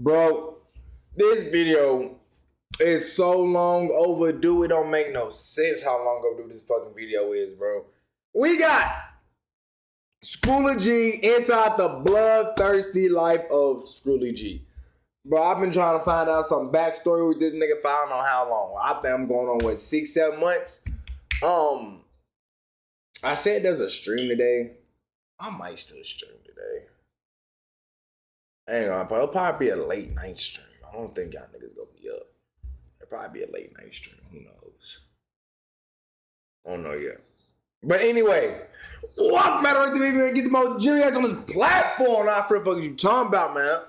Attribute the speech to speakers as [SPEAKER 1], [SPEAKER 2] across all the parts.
[SPEAKER 1] Bro, this video is so long overdue. It don't make no sense how long overdue this fucking video is, bro. We got Schooly G inside the bloodthirsty life of Schooly G. Bro, I've been trying to find out some backstory with this nigga for I don't know how long. I think I'm going on, what, 6-7 months? I said there's a stream today. I might still stream today. Hang on, but it'll probably be a late night stream. I don't think y'all niggas gonna be up. It'll probably be a late night stream. Who knows? I don't know yet. But anyway, welcome back to TV and get the most Jerry on this platform. Now, for the fuck you talking about, man?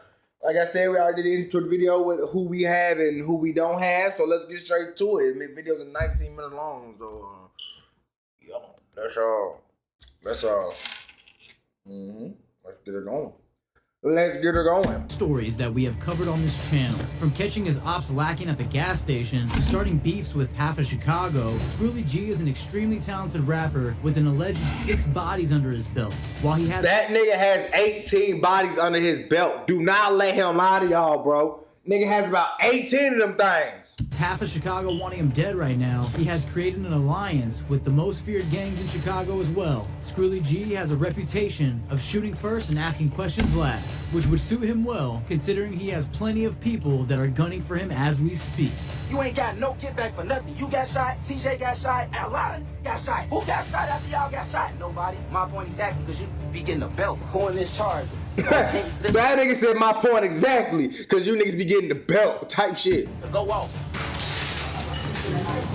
[SPEAKER 1] Like I said, we already did intro the video with who we have and who we don't have. So let's get straight to it. The videos are 19 minutes long. So, yo, that's all. That's all. Let's get it going. Let's get it going.
[SPEAKER 2] Stories that we have covered on this channel. From catching his ops lacking at the gas station to starting beefs with half of Chicago, Schooly G is an extremely talented rapper with an alleged 6 bodies under his belt. While he has—
[SPEAKER 1] That nigga has 18 bodies under his belt. Do not let him lie to y'all, bro. Nigga has about 18 of them things.
[SPEAKER 2] half of Chicago wanting him dead right now, he has created an alliance with the most feared gangs in Chicago as well. Schooly G has a reputation of shooting first and asking questions last, which would suit him well, considering he has plenty of people that are gunning for him as we speak.
[SPEAKER 3] You ain't got no get back for nothing. You got shot, TJ got shot, and a lot of got shot. Who got shot after y'all got shot? Nobody. My point exactly, because you be getting a belt. Who in this charge?
[SPEAKER 1] That nigga said my point exactly, because you niggas be getting the belt type shit.
[SPEAKER 3] Go off.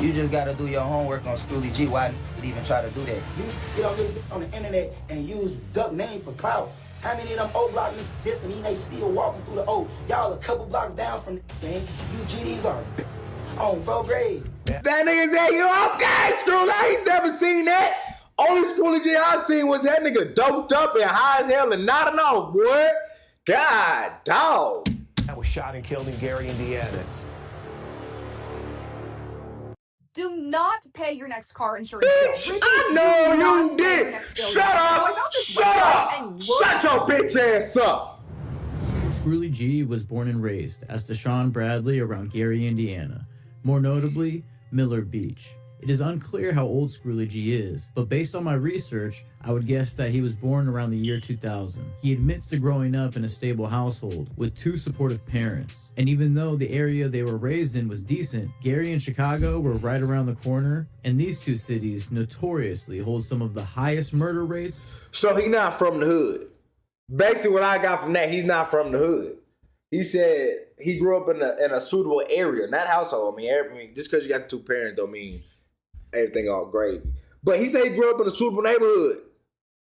[SPEAKER 3] You just gotta do your homework on Schooly G. Why you even try to do that? You get on the internet and use duck name for clout. How many of them O block me this and they still walking through the O? Y'all a couple blocks down from the game. You GDs are on bro grave.
[SPEAKER 1] That nigga said, you okay, Schooly? I ain't never seen that. Only Schooly G I seen was that nigga doped up and high as hell and nodding off, boy. God, dog.
[SPEAKER 4] That was shot and killed in Gary, Indiana.
[SPEAKER 5] Do not pay your next car insurance
[SPEAKER 1] Bitch,
[SPEAKER 5] bill.
[SPEAKER 1] I know you did. Shut up. Shut up. Shut your bitch ass up.
[SPEAKER 2] Schooly G was born and raised as Deshaun Bradley around Gary, Indiana. More notably, Miller Beach. It is unclear how old Schooly G is, but based on my research, I would guess that he was born around the year 2000. He admits to growing up in a stable household with 2 supportive parents. And even though the area they were raised in was decent, Gary and Chicago were right around the corner, and these 2 cities notoriously hold some of the highest murder rates.
[SPEAKER 1] So he not from the hood. Basically what I got from that, he's not from the hood. He said he grew up in a suitable area, not household. I mean, just because you got 2 parents don't mean everything all gravy. But he said he grew up in a suitable neighborhood.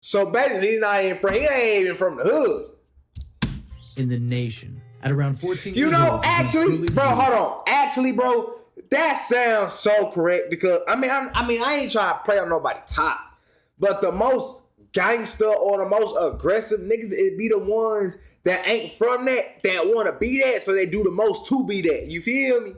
[SPEAKER 1] So basically, he ain't even from the hood.
[SPEAKER 2] In the nation. At around 14
[SPEAKER 1] you
[SPEAKER 2] years
[SPEAKER 1] know,
[SPEAKER 2] old,
[SPEAKER 1] actually, bro, hold on. Actually, bro, that sounds so correct because, I ain't trying to play on nobody's top. But the most gangster or the most aggressive niggas, it be the ones that ain't from that want to be that, so they do the most to be that. You feel me?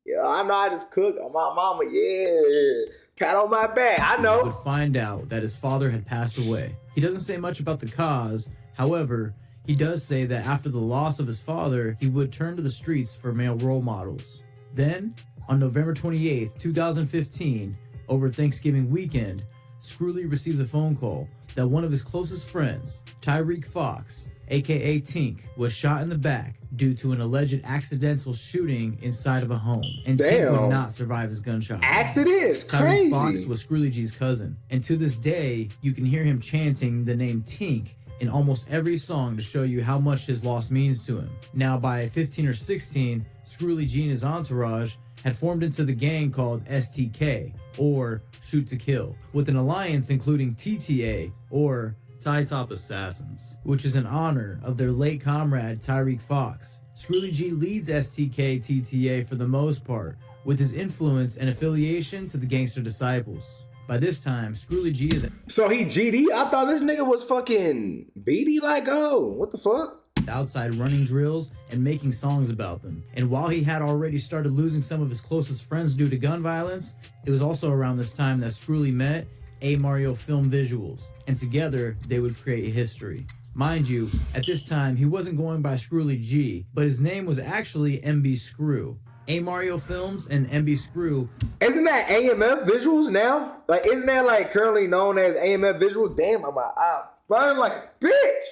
[SPEAKER 1] Yeah, I know I just cooked on my mama. Yeah. Pat on my back. I know.
[SPEAKER 2] Would find out that his father had passed away. He doesn't say much about the cause. However, he does say that after the loss of his father, he would turn to the streets for male role models. Then, on November 28th, 2015, over Thanksgiving weekend, Schooly receives a phone call that one of his closest friends, Tyreek Fox, aka Tink, was shot in the back due to an alleged accidental shooting inside of a home. And Tink would not survive his gunshot.
[SPEAKER 1] Accidents, crazy.
[SPEAKER 2] Tyreek Fox was Schooly G's cousin. And to this day, you can hear him chanting the name Tink in almost every song to show you how much his loss means to him. Now by 15 or 16, Schooly G and his entourage had formed into the gang called STK, or Shoot to Kill, with an alliance including TTA, or Tie Top Assassins, which is in honor of their late comrade Tyreek Fox. Schooly G leads STK TTA for the most part, with his influence and affiliation to the Gangster Disciples. By this time, Schooly G is—
[SPEAKER 1] So he GD? I thought this nigga was fucking BD like, oh, what the fuck?
[SPEAKER 2] outside running drills and making songs about them. And while he had already started losing some of his closest friends due to gun violence, it was also around this time that Schooly met A. Mario Film Visuals, and together they would create history. Mind you, at this time, he wasn't going by Screwly G, but his name was actually MB Screw. A Mario Films and MB Screw.
[SPEAKER 1] Isn't that AMF Visuals now? Like, isn't that like currently known as AMF Visuals? Damn, I'm running like a bitch.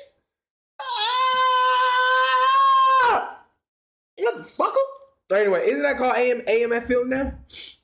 [SPEAKER 1] Motherfucker. Anyway, isn't that called AMF Film now?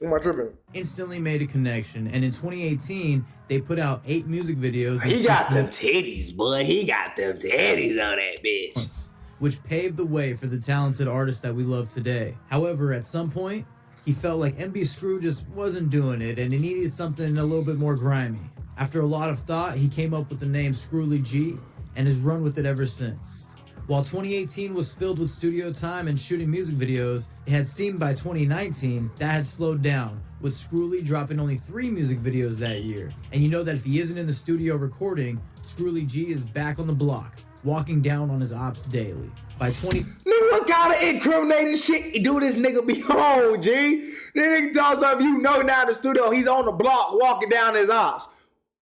[SPEAKER 1] Am I tripping?
[SPEAKER 2] Instantly made a connection, and in 2018, they put out 8 music videos.
[SPEAKER 1] He got them titties, boy. He got them titties on that bitch.
[SPEAKER 2] Which paved the way for the talented artist that we love today. However, at some point, he felt like MB Screw just wasn't doing it, and he needed something a little bit more grimy. After a lot of thought, he came up with the name Screwly G, and has run with it ever since. While 2018 was filled with studio time and shooting music videos, it had seemed by 2019 that had slowed down, with Screwly dropping only 3 music videos that year. And you know that if he isn't in the studio recording, Screwly G is back on the block, walking down on his ops daily. By 20...
[SPEAKER 1] Nigga, what kind of incriminating shit do this nigga be on, G? This nigga talks about you know down the studio, he's on the block walking down his ops.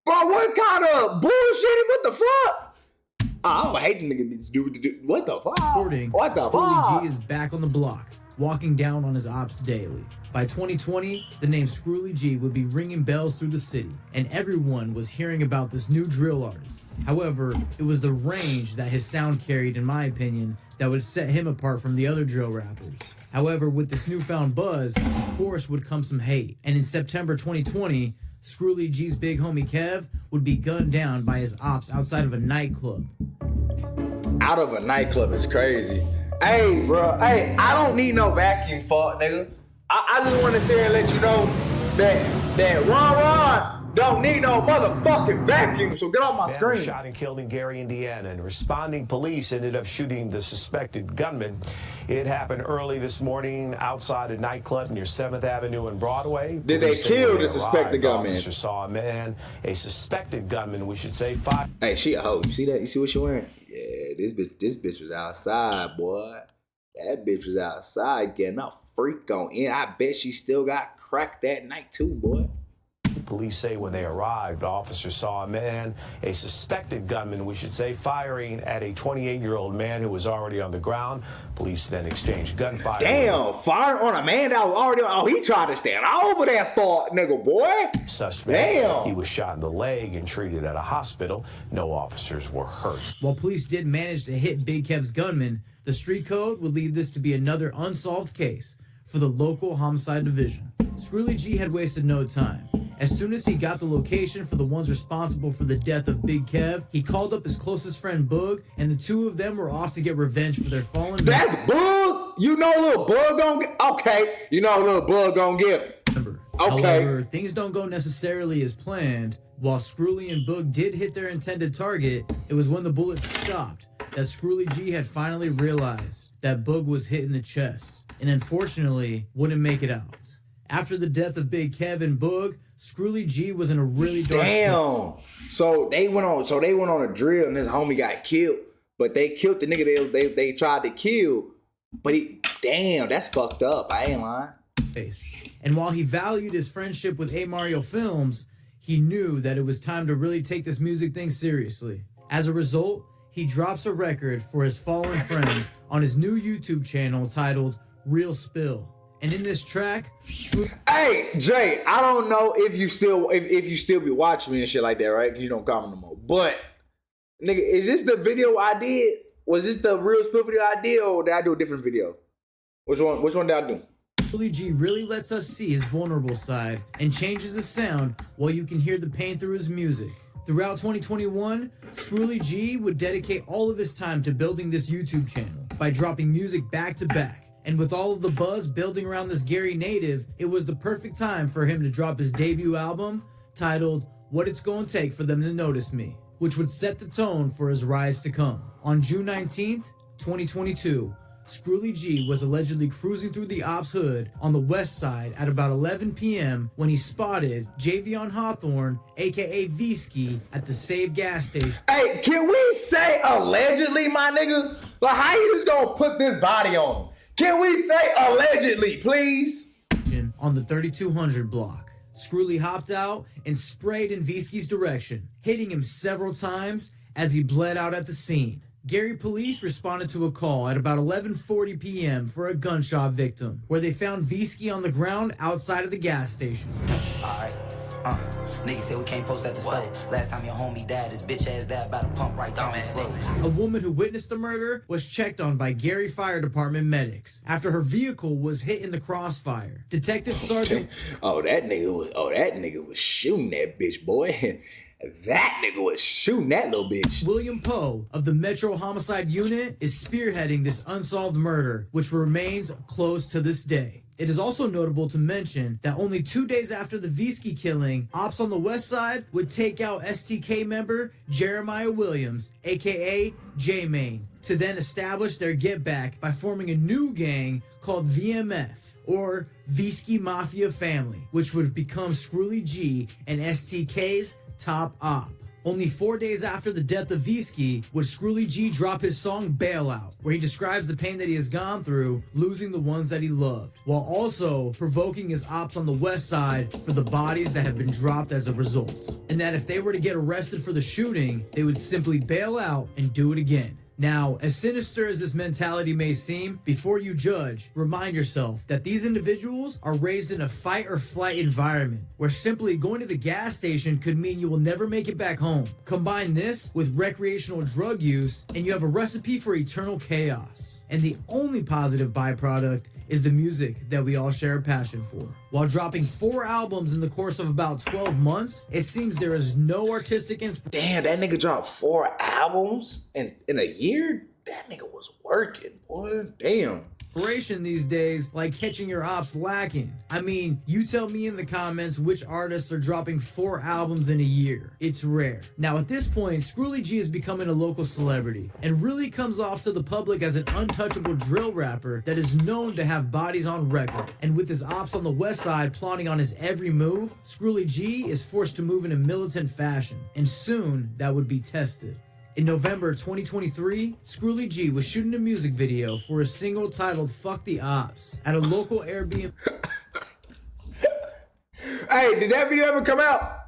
[SPEAKER 1] Bro, what kind of bullshit? What the fuck? I hate the nigga do. What the fuck? What the fuck?
[SPEAKER 2] Screwly G is back on the block, walking down on his ops daily. By 2020, the name Screwly G would be ringing bells through the city, and everyone was hearing about this new drill artist. However, it was the range that his sound carried, in my opinion, that would set him apart from the other drill rappers. However, with this newfound buzz, of course would come some hate, and in September 2020, Screwly G's big homie Kev would be gunned down by his ops outside of a nightclub.
[SPEAKER 1] Out of a nightclub is crazy. Hey, bro. Hey, I don't need no vacuum, fuck, nigga. I just want to say and let you know that Ron don't need no motherfucking vacuum, so get off my screen.
[SPEAKER 4] Shot and killed in Gary, Indiana, and responding police ended up shooting the suspected gunman. It happened early this morning outside a nightclub near 7th Avenue and Broadway.
[SPEAKER 1] Did they kill the suspected gunman?
[SPEAKER 4] Officer saw a suspected gunman, we should say, five.
[SPEAKER 1] Hey, she a hoe. You see that? You see what she wearing? Yeah, this bitch was outside, boy. That bitch was outside getting a freak on in. I bet she still got cracked that night too, boy.
[SPEAKER 4] Police say when they arrived, officers saw a suspected gunman, we should say, firing at a 28-year-old man who was already on the ground. Police then exchanged gunfire.
[SPEAKER 1] Damn, firing on a man that was already on. Oh, he tried to stand over that far, nigga, boy.
[SPEAKER 4] Suspect.
[SPEAKER 1] Damn.
[SPEAKER 4] He was shot in the leg and treated at a hospital. No officers were hurt.
[SPEAKER 2] While police did manage to hit Big Kev's gunman, the street code would lead this to be another unsolved case for the local homicide division. Screwly G had wasted no time. As soon as he got the location for the ones responsible for the death of Big Kev, he called up his closest friend Boog, and the two of them were off to get revenge for their fallen.
[SPEAKER 1] That's Boog? You know little Boog gonna get. Okay, you know little Boog gonna get him. Okay.
[SPEAKER 2] However, things don't go necessarily as planned. While Screwly and Boog did hit their intended target, it was when the bullets stopped that Screwly G had finally realized that Boog was hit in the chest, and unfortunately wouldn't make it out. After the death of Big Kev and Boog, Screwly G was in a really dark
[SPEAKER 1] place. So they went on a drill and his homie got killed. But they killed the nigga they tried to kill. But that's fucked up. I ain't lying.
[SPEAKER 2] And while he valued his friendship with A Mario Films, he knew that it was time to really take this music thing seriously. As a result, he drops a record for his fallen friends on his new YouTube channel titled Real Spill. And in this track,
[SPEAKER 1] hey Jay, I don't know if you still be watching me and shit like that, right? You don't comment no more. But nigga, is this the video I did? Was this the Real Spill video I did, or did I do a different video? Which one did I do?
[SPEAKER 2] Screwly G really lets us see his vulnerable side and changes the sound while you can hear the pain through his music. Throughout 2021, Screwly G would dedicate all of his time to building this YouTube channel by dropping music back to back. And with all of the buzz building around this Gary native, it was the perfect time for him to drop his debut album titled What It's Gonna Take for Them to Notice Me, which would set the tone for his rise to come. On June 19th, 2022, Screwly G was allegedly cruising through the Ops hood on the west side at about 11 p.m. when he spotted Javion Hawthorne, aka V-Ski, at the Save gas station.
[SPEAKER 1] Hey, can we say allegedly, my nigga? Like, how you just gonna put this body on him? Can we say allegedly, please?
[SPEAKER 2] On the 3200 block. Screwly hopped out and sprayed in V-Ski's direction, hitting him several times as he bled out at the scene. Gary police responded to a call at about 11:40 p.m. for a gunshot victim, where they found Visky on the ground outside of the gas station.
[SPEAKER 3] Alright, niggas said we can't post at the store. Last time your homie died, his bitch ass died by the pump right down the floor.
[SPEAKER 2] A woman who witnessed the murder was checked on by Gary Fire Department medics after her vehicle was hit in the crossfire. Detective Sergeant...
[SPEAKER 1] that nigga was shooting that bitch, boy. That nigga was shooting that little bitch.
[SPEAKER 2] William Poe of the Metro Homicide Unit is spearheading this unsolved murder, which remains closed to this day. It is also notable to mention that only 2 days after the Visky killing, ops on the west side would take out STK member Jeremiah Williams, aka J-Main, to then establish their get back by forming a new gang called VMF, or Visky Mafia Family, which would become Scrooly G and STK's top op. Only 4 days after the death of Visky would Scrooly G drop his song Bailout, where he describes the pain that he has gone through losing the ones that he loved, while also provoking his ops on the west side for the bodies that have been dropped as a result. And that if they were to get arrested for the shooting, they would simply bail out and do it again. Now, as sinister as this mentality may seem, before you judge, remind yourself that these individuals are raised in a fight or flight environment where simply going to the gas station could mean you will never make it back home. Combine this with recreational drug use and you have a recipe for eternal chaos. And the only positive byproduct is the music that we all share a passion for. While dropping 4 albums in the course of about 12 months, it seems there is no artistic inspiration.
[SPEAKER 1] Damn, that nigga dropped 4 albums in a year? That nigga was working, boy. Damn.
[SPEAKER 2] These days, like catching your ops lacking. I mean, you tell me in the comments which artists are dropping 4 albums in a year. It's rare. Now at this point, Scrooly G is becoming a local celebrity and really comes off to the public as an untouchable drill rapper that is known to have bodies on record. And with his ops on the west side plotting on his every move, Scrooly G is forced to move in a militant fashion, and soon that would be tested. In November 2023, Scrooly G was shooting a music video for a single titled Fuck the Ops at a local Airbnb
[SPEAKER 1] Hey, did that video ever come out?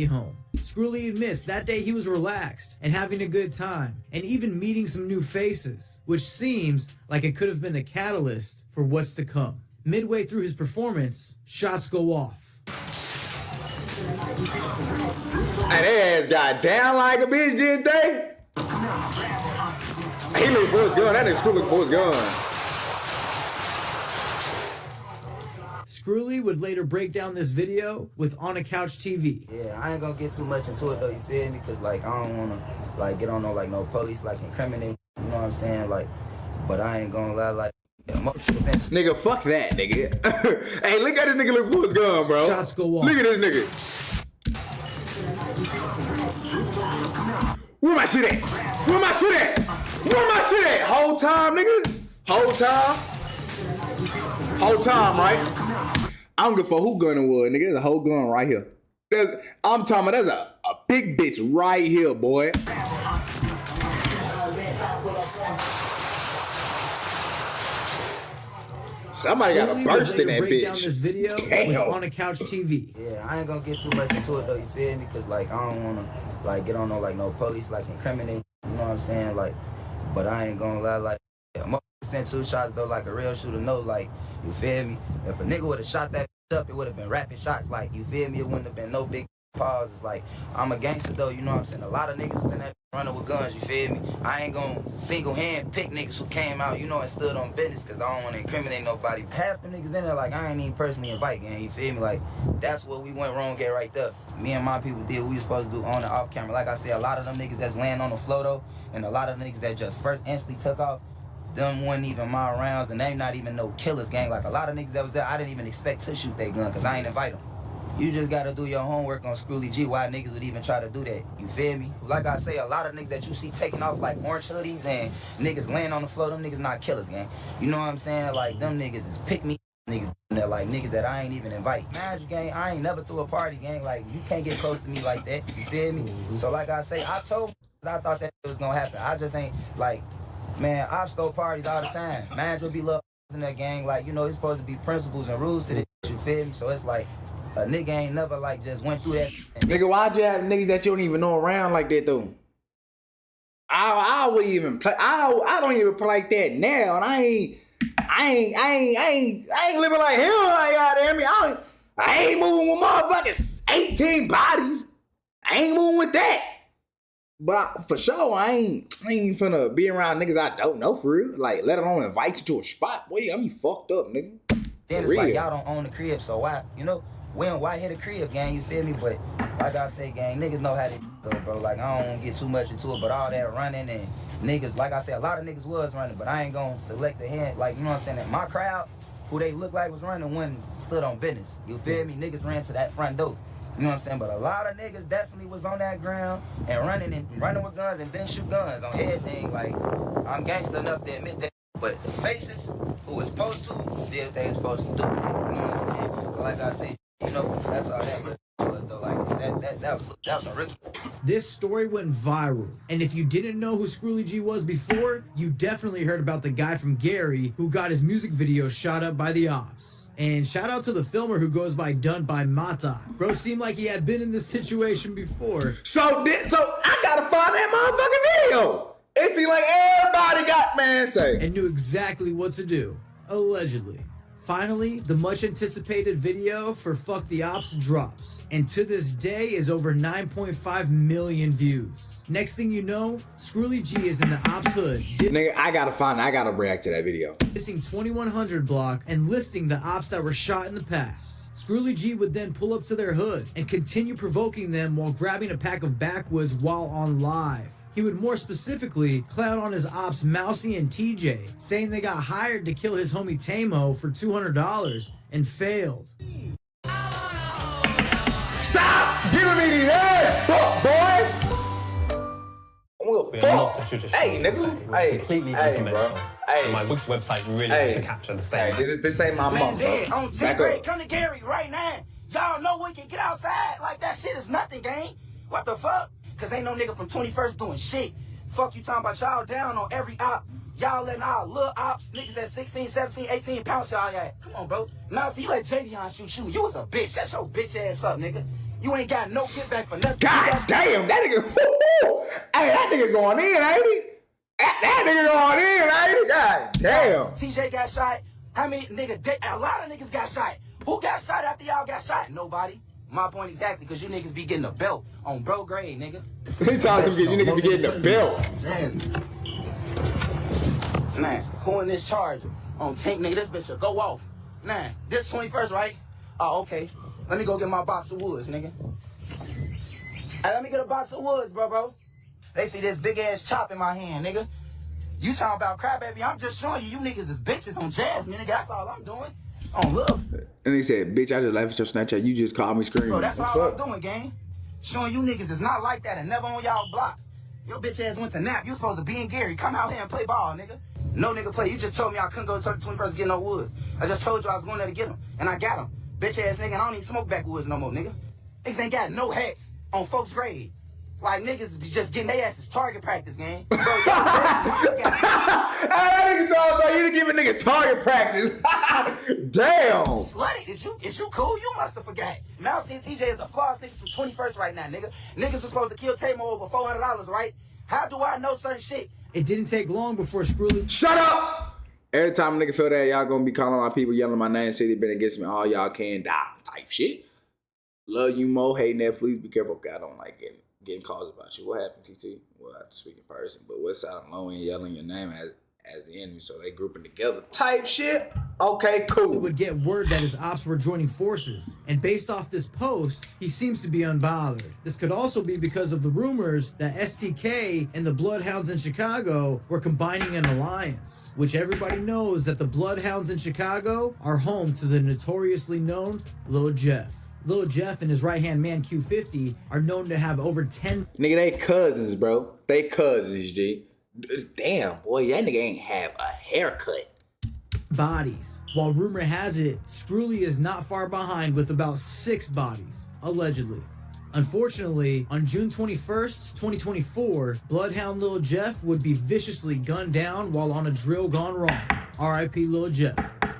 [SPEAKER 2] home. Scrooly admits that day he was relaxed and having a good time and even meeting some new faces, which seems like it could have been a catalyst for what's to come. Midway through his performance, shots go off.
[SPEAKER 1] And their ass got down like a bitch, didn't they? He looking for his gun. That nigga Screw looking for his gun.
[SPEAKER 2] Scrooly would later break down this video with On a Couch TV.
[SPEAKER 3] Yeah, I ain't gonna get too much into it though, you feel me? Cause like I don't wanna like get on no police like incriminate, you know what I'm saying? Like, but I ain't gonna lie, like
[SPEAKER 1] nigga, fuck that, nigga. Hey, look at this nigga looking for his gun, bro.
[SPEAKER 2] Shots go off.
[SPEAKER 1] Look at this nigga. Where my shit at? Where my shit at? Where my shit at? Whole time, nigga. Whole time. Whole time, right? I don't give a fuck who gun it was, nigga. There's a whole gun right here. I'm talking about there's a big bitch right here, boy. Somebody got a burst in that bitch.
[SPEAKER 2] Down this video with On a Couch TV.
[SPEAKER 3] Yeah, I ain't gonna get too much into it though, you feel me? Cause like I don't wanna like get on no police like incriminate, you know what I'm saying? Like, but I ain't gonna lie, like I'm sent 2 shots though, like a real shooter know, like, you feel me? If a nigga would've shot that up, it would've been rapid shots, like, you feel me? It wouldn't have been no big pause. It's like I'm a gangster though, you know what I'm saying? A lot of niggas in that running with guns, you feel me? I ain't gonna single hand pick niggas who came out, you know, and stood on business, cause I don't wanna incriminate nobody. Half the niggas in there, like, I ain't even personally invite, gang, you feel me? Like, that's what we went wrong at right there. Me and my people did what we was supposed to do on and off camera. Like I said, a lot of them niggas that's laying on the floor though, and a lot of niggas that just first instantly took off, them wasn't even my rounds, and they not even no killers, gang. Like, a lot of niggas that was there, I didn't even expect to shoot that gun, cause I ain't invite them. You just gotta do your homework on Scrooly G, why niggas would even try to do that, you feel me? Like I say, a lot of niggas that you see taking off like orange hoodies and niggas laying on the floor, them niggas not killers, gang. You know what I'm saying? Like, them niggas is pick me niggas, that like niggas that I ain't even invite. Imagine, gang, I ain't never threw a party, gang. Like, you can't get close to me like that, you feel me? So like I say, I told I thought that was gonna happen. I just ain't, like, man, I've stole parties all the time. Man, you'll be love in that gang, like, you know, it's supposed to be principles and rules to this, you feel me? So it's like, a nigga ain't never like just went through that.
[SPEAKER 1] Nigga, why'd you have niggas that you don't even know around like that though? I wouldn't even play. I don't even play like that now, and I ain't living like him. Like goddamn me, I ain't moving with motherfuckers 18 bodies. I ain't moving with that. But for sure, I ain't finna be around niggas I don't know for real. Like, let alone invite you to a spot. Boy, I mean fucked up, nigga.
[SPEAKER 3] Then it's like y'all don't own the crib, so why, why hit a crib, gang, you feel me? But like I say, gang, niggas know how to go, bro. Like, I don't get too much into it, but all that running and niggas, like I said, a lot of niggas was running, but I ain't gonna select the hand. Like, you know what I'm saying? That my crowd, who they look like was running, one stood on business. You feel me? Niggas ran to that front door. You know what I'm saying? But a lot of niggas definitely was on that ground and running with guns and then shoot guns on everything. Like, I'm gangster enough to admit that. But the faces who was supposed to did what they was supposed to do. You know what I'm saying? But like I said, that's all that was though. Like that was a rookie.
[SPEAKER 2] This story went viral, and if you didn't know who Scrooly G was before, you definitely heard about the guy from Gary who got his music video shot up by the ops. And shout out to the filmer who goes by Done by Mata. Bro seemed like he had been in this situation before.
[SPEAKER 1] So I gotta find that motherfucking video. It seemed like everybody got
[SPEAKER 2] and knew exactly what to do, allegedly. Finally, the much anticipated video for Fuck the Ops drops, and to this day is over 9.5 million views. Next thing you know, Scrooly G is in the ops hood.
[SPEAKER 1] Nigga, I gotta react to that video.
[SPEAKER 2] Missing 2100 block and listing the ops that were shot in the past. Scrooly G would then pull up to their hood and continue provoking them while grabbing a pack of backwoods while on live. He would more specifically clown on his ops Mousy and TJ, saying they got hired to kill his homie Tamo for $200 and failed.
[SPEAKER 1] Stop giving me these ass, fuck boy! Hey, nigga. Hey,
[SPEAKER 6] completely
[SPEAKER 1] bro. Hey,
[SPEAKER 6] my Wix website really has to capture the same.
[SPEAKER 1] Hey, this ain't my mom, bro.
[SPEAKER 3] On 10th grade, come to Gary right now. Y'all know we can get outside. Like, that shit is nothing, gang. What the fuck? Cause ain't no nigga from 21st doing shit. Fuck you talking about y'all down on every op. Y'all letting our little ops, niggas that 16, 17, 18 pounds y'all at. Come on, bro. Now, see, you let Javion shoot you. You was a bitch. Shut your bitch ass up, nigga. You ain't got no get back for nothing.
[SPEAKER 1] God damn, that nigga. Hey, that nigga going in, ain't he? That nigga going in, ain't he? God damn.
[SPEAKER 3] TJ got shot. How many nigga? A lot of niggas got shot. Who got shot after y'all got shot? Nobody. My point exactly, because you niggas be getting a belt on bro grade, nigga.
[SPEAKER 1] He talking because you niggas be getting a belt.
[SPEAKER 3] Man, who in this charger? On tank, nigga, this bitch will go off. Nah, this 21st, right? Oh, okay. Let me go get my box of woods, nigga. Hey, let me get a box of woods, bro. They see this big ass chop in my hand, nigga. You talking about crap, baby? I'm just showing you niggas is bitches on Jasmine, nigga. That's all I'm doing. On look.
[SPEAKER 1] And he said, bitch, I just laughed at your Snapchat. You just called me screaming.
[SPEAKER 3] Bro, that's all I'm doing, gang. Showing you niggas is not like that and never on y'all block. Your bitch ass went to nap. You supposed to be in Gary. Come out here and play ball, nigga. No nigga play. You just told me I couldn't go to the 21st to get no woods. I just told you I was going there to get them. And I got them. Bitch ass nigga, I don't even smoke backwoods no more, nigga. Niggas ain't got no hats on folks' grade. Like, niggas be just getting their asses target practice, gang. Bro,
[SPEAKER 1] that nigga talking about you to give a niggas target practice. Damn.
[SPEAKER 3] Slutty, is you cool? You must have forgot. Mousy and TJ is the floss niggas from 21st right now, nigga. Niggas are supposed to kill Tamo over $400, right? How do I know certain shit?
[SPEAKER 2] It didn't take long before Scrooly...
[SPEAKER 1] Shut up! Every time a nigga feel that, y'all gonna be calling my people, yelling my name, say they been against me, all y'all can die type shit. Love you, Mo. Hey, Netflix, be careful, okay? I don't like getting calls about you. What happened, TT? Well, I have to speak in person, but what's out low and yelling your name as the enemy, so they grouping together type shit. Okay, cool.
[SPEAKER 2] He would get word that his ops were joining forces, and based off this post, he seems to be unbothered. This could also be because of the rumors that STK and the Bloodhounds in Chicago were combining an alliance, which everybody knows that the Bloodhounds in Chicago are home to the notoriously known Lil Jeff. Lil Jeff and his right-hand man Q50 are known to have over 10...
[SPEAKER 1] Nigga, they cousins, bro. They cousins, G. Damn, boy, that nigga ain't have a haircut.
[SPEAKER 2] ...bodies. While rumor has it, Scrooly is not far behind with about 6 bodies, allegedly. Unfortunately, on June 21st, 2024, Bloodhound Lil Jeff would be viciously gunned down while on a drill gone wrong. R.I.P. Lil Jeff.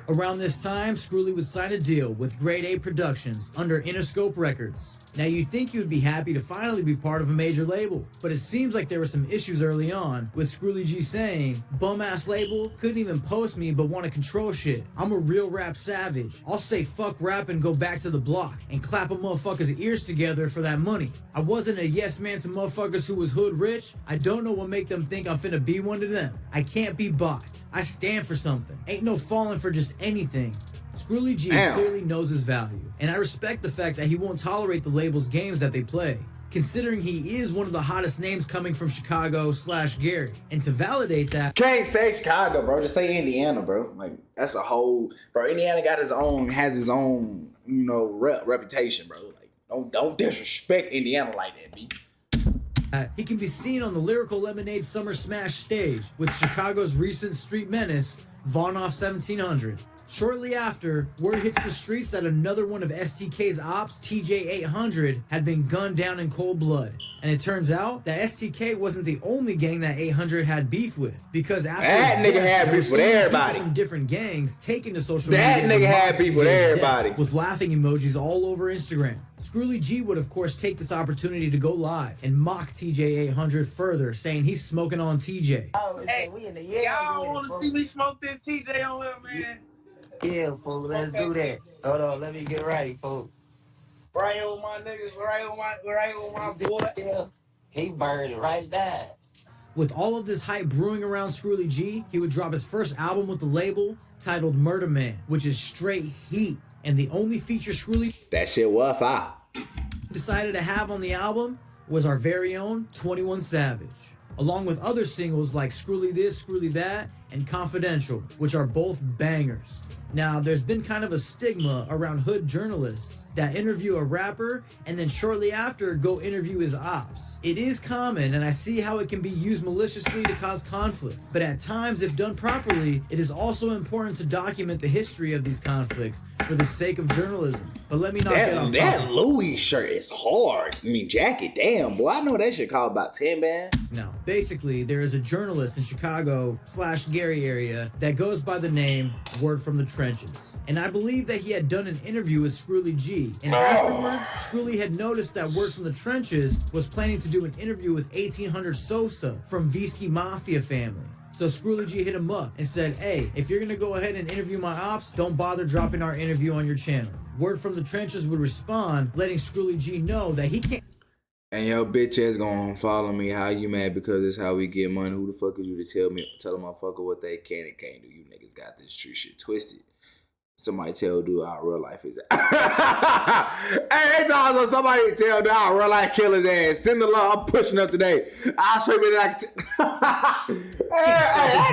[SPEAKER 2] Around this time, Scrooly would sign a deal with Grade A Productions under Interscope Records. Now you'd think you would be happy to finally be part of a major label, but it seems like there were some issues early on, with Scrooly G saying, "Bum ass label, couldn't even post me but wanna control shit. I'm a real rap savage. I'll say fuck rap and go back to the block and clap a motherfucker's ears together for that money. I wasn't a yes man to motherfuckers who was hood rich. I don't know what make them think I'm finna be one to them. I can't be bought. I stand for something. Ain't no falling for just anything." Scrooly G clearly knows his value, and I respect the fact that he won't tolerate the label's games that they play, considering he is one of the hottest names coming from Chicago/Gary. And to validate that,
[SPEAKER 1] can't say Chicago, bro. Just say Indiana, bro. Like, that's a whole, bro. Indiana has his own, reputation, bro. Like, don't disrespect Indiana like that, B.
[SPEAKER 2] He can be seen on the Lyrical Lemonade Summer Smash stage with Chicago's recent street menace, Vaughnoff 1700. Shortly after, word hits the streets that another one of STK's ops, TJ800, had been gunned down in cold blood. And it turns out that STK wasn't the only gang that 800 had beef with, because after
[SPEAKER 1] that nigga had beef with everybody
[SPEAKER 2] from different gangs taking to social media.
[SPEAKER 1] That nigga had beef with everybody
[SPEAKER 2] with laughing emojis all over Instagram. Scrooly G would of course take this opportunity to go live and mock TJ800 further, saying he's smoking on TJ.
[SPEAKER 3] Hey, we in the
[SPEAKER 7] y'all want to see me smoke this TJ on here, man?
[SPEAKER 3] Yeah, folks, let's do that. Hold on, let me get right, folks.
[SPEAKER 7] Right on my niggas, right on my boy.
[SPEAKER 3] Yeah, he burned right there.
[SPEAKER 2] With all of this hype brewing around Scrooly G, he would drop his first album with the label titled Murder Man, which is straight heat, and the only feature Scrooly
[SPEAKER 1] that shit was fire
[SPEAKER 2] decided to have on the album was our very own 21 Savage, along with other singles like Scrooly This, Scrooly That, and Confidential, which are both bangers. Now, there's been kind of a stigma around hood journalists that interview a rapper and then shortly after go interview his ops. It is common, and I see how it can be used maliciously to cause conflict, but at times, if done properly, it is also important to document the history of these conflicts for the sake of journalism. But let me not get off
[SPEAKER 1] that Louis shirt is hard. I mean, jacket, damn, boy, I know that shit cost about 10, man.
[SPEAKER 2] Now, basically, there is a journalist in Chicago/Gary area that goes by the name Word from the Trenches. And I believe that he had done an interview with Scrooly G. And afterwards, Scrooly had noticed that Word from the Trenches was planning to do an interview with 1800 Sosa from Visky Mafia family. So Scrooly G hit him up and said, "Hey, if you're gonna go ahead and interview my ops, don't bother dropping our interview on your channel." Word from the Trenches would respond, letting Scrooly G know that he can't.
[SPEAKER 1] And your bitch ass gonna follow me. How you mad because it's how we get money? Who the fuck is you to tell a motherfucker what they can and can't do? You niggas got this true shit twisted. Somebody tell dude how real life is. Hey, dog, somebody tell dude how real life kill his ass. Send the law. I'm pushing up today. I'll show you that. That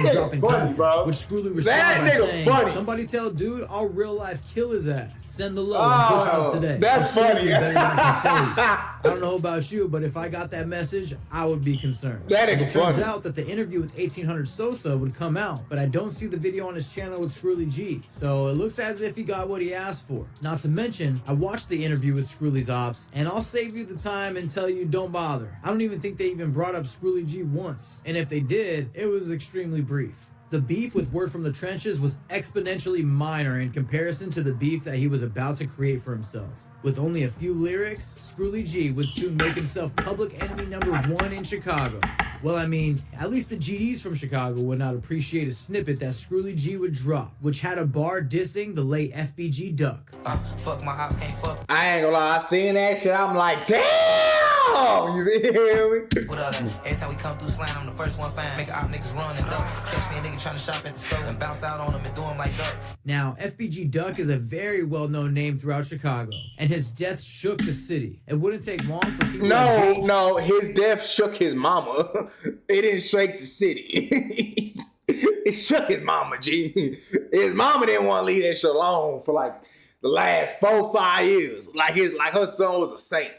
[SPEAKER 1] nigga funny, bro.
[SPEAKER 2] Which Scrooly responded by saying, funny. "Somebody tell dude I'll real life kill his ass. Send the love. I'm pushing up today."
[SPEAKER 1] That's funny.
[SPEAKER 2] Better than I can tell you. I don't know about you, but if I got that message, I would be concerned.
[SPEAKER 1] That nigga
[SPEAKER 2] it turns
[SPEAKER 1] funny.
[SPEAKER 2] out that the interview with 1800 Sosa would come out, but I don't see the video on his channel with Scrooly G. So it looks as if he got what he asked for. Not to mention, I watched the interview with Scrooly's ops, and I'll save you the time and tell you don't bother. I don't even think they even brought up Scrooly G once. And if they did, it was extremely brief. The beef with Word from the Trenches was exponentially minor in comparison to the beef that he was about to create for himself. With only a few lyrics, Scrooly G would soon make himself public enemy #1 in Chicago. Well, I mean, at least the GDs from Chicago would not appreciate a snippet that Scrooly G would drop, which had a bar dissing the late FBG Duck.
[SPEAKER 3] Fuck my ops, can't fuck.
[SPEAKER 1] I ain't gonna lie, I seen that shit, I'm like, damn! You feel me?
[SPEAKER 3] What up? Every time we come through slam, I'm the first one fan. Make our niggas run and duck. Catch me a nigga trying to shop at the store and bounce out on them and do them like duck.
[SPEAKER 2] Now, FBG Duck is a very well-known name throughout Chicago, and his death shook the city. It wouldn't take long for people
[SPEAKER 1] No, his death shook his mama. It didn't shake the city. It shook his mama, G. His mama didn't want to leave that shit alone for like the last 4-5 years. Like her son was a saint.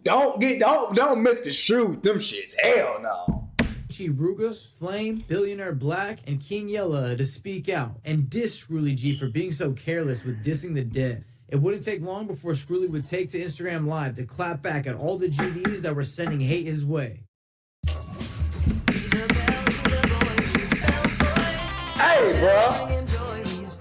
[SPEAKER 1] Don't misconstrue them shits. Hell no.
[SPEAKER 2] Ruga, Flame, Billionaire Black, and King Yella to speak out and diss Scrooly G for being so careless with dissing the dead. It wouldn't take long before Scrooly would take to Instagram Live to clap back at all the GDs that were sending hate his way.
[SPEAKER 1] Hey, bro.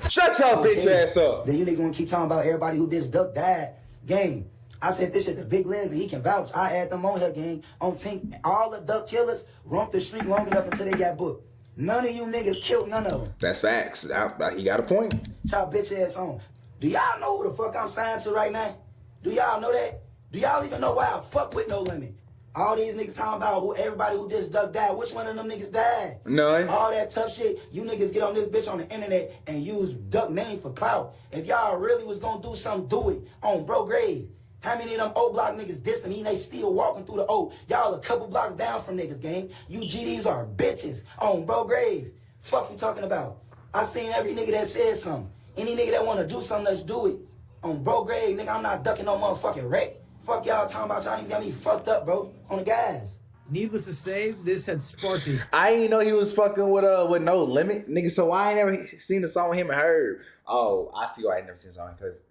[SPEAKER 1] Shut your bitch ass up.
[SPEAKER 3] Then you nigga wanna keep talking about everybody who this duck died. Gang. I said this shit to Big Lens and he can vouch. I had them on here, gang. On Tink, all the duck killers roamed the street long enough until they got booked. None of you niggas killed none of them.
[SPEAKER 1] That's facts. He got a point.
[SPEAKER 3] Y'all bitch ass on. Do y'all know who the fuck I'm signed to right now? Do y'all know that? Do y'all even know why I fuck with No Limit? All these niggas talking about everybody who just duck died. Which one of them niggas died?
[SPEAKER 1] None.
[SPEAKER 3] All that tough shit. You niggas get on this bitch on the internet and use duck name for clout. If y'all really was gonna do something, do it on bro grave. How many of them O block niggas dissed him? They still walking through the O. Y'all a couple blocks down from niggas, gang. You GDs are bitches on bro grave. Fuck you talking about? I seen every nigga that said something. Any nigga that wanna do something, let's do it. On bro grave, nigga, I'm not ducking no motherfucking wreck. Fuck y'all talking about, y'all niggas got me fucked up, bro. On the guys.
[SPEAKER 2] Needless to say, this had sparked a
[SPEAKER 1] I ain't know he was fucking with No Limit, nigga. So I ain't never seen the song with him and Herb. Oh, I see why I ain't never seen the song because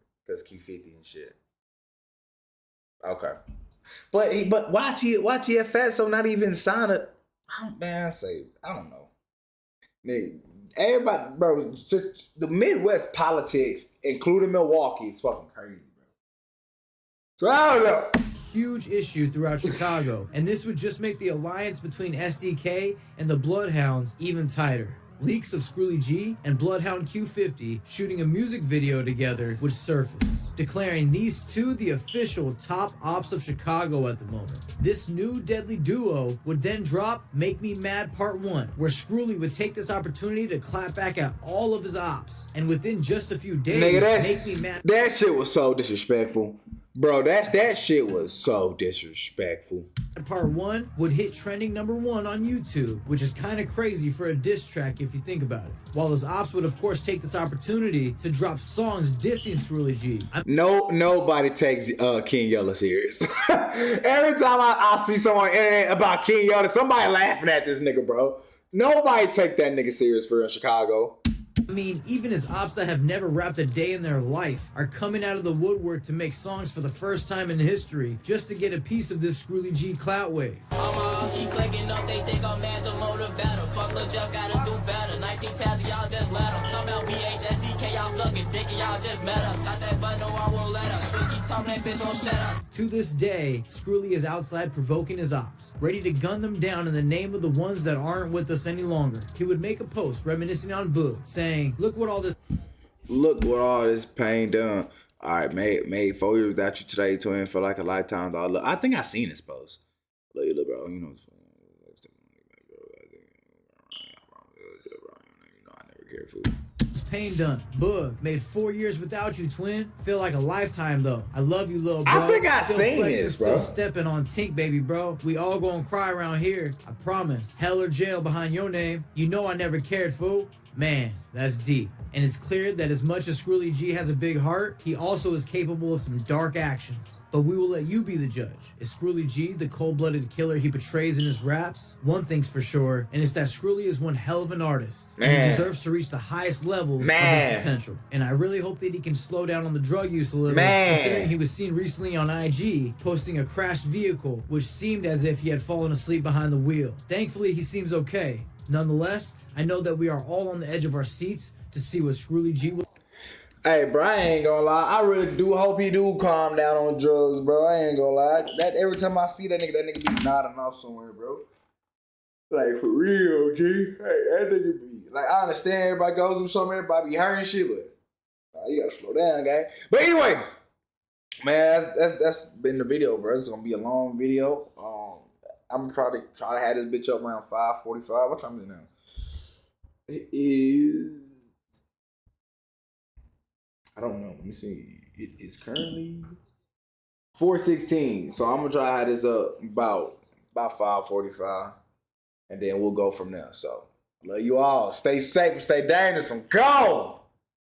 [SPEAKER 1] Q50 and shit. Okay, but YTF so not even signed it. I don't know, nigga. Everybody, bro, the Midwest politics, including Milwaukee, is fucking crazy, bro. So I don't know.
[SPEAKER 2] huge issue throughout Chicago, and this would just make the alliance between SDK and the Bloodhounds even tighter. Leaks of Scrooly G and Bloodhound Q50 shooting a music video together would surface, declaring these two the official top ops of Chicago at the moment. This new deadly duo would then drop Make Me Mad Part 1, where Scrooly would take this opportunity to clap back at all of his ops, and within just a few days,
[SPEAKER 1] nigga,
[SPEAKER 2] Make Me Mad...
[SPEAKER 1] That shit was so disrespectful. Bro, that shit was so disrespectful.
[SPEAKER 2] Part 1 would hit trending #1 on YouTube, which is kind of crazy for a diss track if you think about it. While his ops would of course take this opportunity to drop songs dissing Scrooly G.
[SPEAKER 1] Nobody takes King Yella serious. Every time I see someone on the internet about King Yella, somebody laughing at this nigga, bro. Nobody take that nigga serious for in Chicago.
[SPEAKER 2] I mean, even his ops that have never rapped a day in their life are coming out of the woodwork to make songs for the first time in history just to get a piece of this Scrooly G clout wave.
[SPEAKER 8] All my ops keep clicking up, they think I'm mad to motive better. Fuck Lil Jeff, gotta do better. 19 tabs, y'all just let him. Talk about BHSDK, y'all sucking dick and y'all just met up. Top that button, no, I won't let up. Switch keep talking, that bitch won't shut up.
[SPEAKER 2] To this day, Scrooly is outside provoking his ops, ready to gun them down in the name of the ones that aren't with us any longer. He would make a post reminiscing on Boog, saying, Look what all this pain done. All right, made 4 years without you today, twin. Feel like a lifetime. I think I seen this post. Look, bro, you know I never cared for you. Pain done. Boog made 4 years without you, twin. Feel like a lifetime though. I love you, little bro.
[SPEAKER 1] I think I seen this, bro.
[SPEAKER 2] Still stepping on Tink, baby, bro. We all gonna cry around here. I promise. Hell or jail behind your name. You know I never cared, fool. Man, that's deep. And it's clear that as much as Scrooly G has a big heart, he also is capable of some dark actions. But we will let you be the judge. Is Scrooly G the cold-blooded killer he portrays in his raps? One thing's for sure, and it's that Scrooly is one hell of an artist.
[SPEAKER 1] Man.
[SPEAKER 2] And he deserves to reach the highest levels of his potential. And I really hope that he can slow down on the drug use a little, considering he was seen recently on IG posting a crashed vehicle, which seemed as if he had fallen asleep behind the wheel. Thankfully, he seems okay. Nonetheless, I know that we are all on the edge of our seats to see what Scrooly G will...
[SPEAKER 1] Hey, bro, I ain't gonna lie. I really do hope he do calm down on drugs, bro. I ain't gonna lie. That every time I see that nigga be nodding off somewhere, bro. Like, for real, G. Hey, that nigga be... Like, I understand everybody goes through something, everybody be hurting shit, but you gotta slow down, gang. But anyway, man, that's been the video, bro. It's gonna be a long video. I'm trying to have this bitch up around 5:45. What time is it now? It is... I don't know. Let me see. It is currently 4:16. So I'm gonna try to have this up about 5:45, and then we'll go from there. So love you all. Stay safe and stay dangerous. I'm gone.